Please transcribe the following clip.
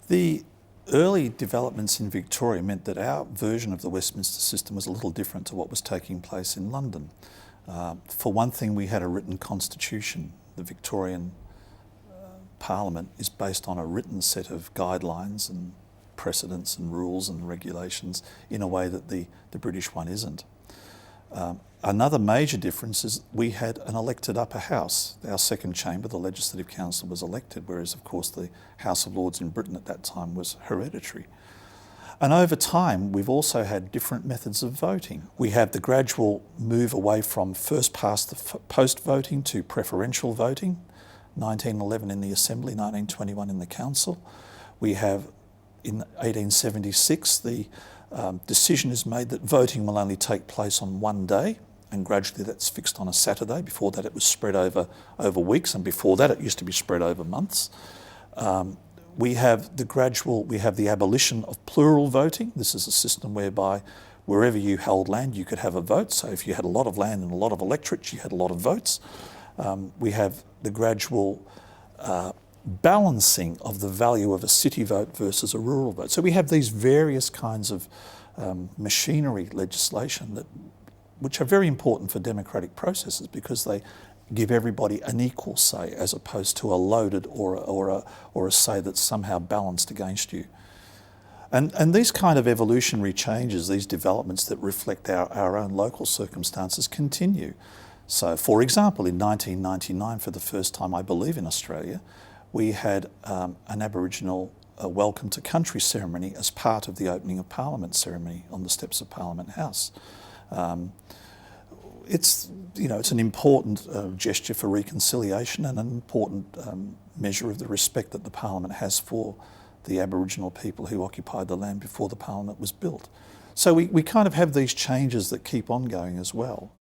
The early developments in Victoria meant that our version of the Westminster system was a little different to what was taking place in London. For one thing, we had a written constitution. The Victorian Parliament is based on a written set of guidelines and precedents and rules and regulations in a way that the British one isn't. Another major difference is we had an elected upper house. Our second chamber, the Legislative Council, was elected, whereas of course the House of Lords in Britain at that time was hereditary. And over time, we've also had different methods of voting. We have the gradual move away from first past the post voting to preferential voting, 1911 in the Assembly, 1921 in the Council. We have, in 1876, the decision is made that voting will only take place on one day, and gradually that's fixed on a Saturday. Before that it was spread over weeks, and before that it used to be spread over months. We have the abolition of plural voting. This is a system whereby wherever you held land you could have a vote. So if you had a lot of land and a lot of electorates, you had a lot of votes. We have the gradual balancing of the value of a city vote versus a rural vote. So we have these various kinds of machinery legislation which are very important for democratic processes because they give everybody an equal say as opposed to a loaded or a say that's somehow balanced against you. And these kind of evolutionary changes, these developments that reflect our own local circumstances continue. So, for example, in 1999, for the first time, I believe, in Australia, we had an Aboriginal welcome to country ceremony as part of the opening of Parliament ceremony on the steps of Parliament House. It's an important gesture for reconciliation and an important measure of the respect that the Parliament has for the Aboriginal people who occupied the land before the Parliament was built. So we kind of have these changes that keep on going as well.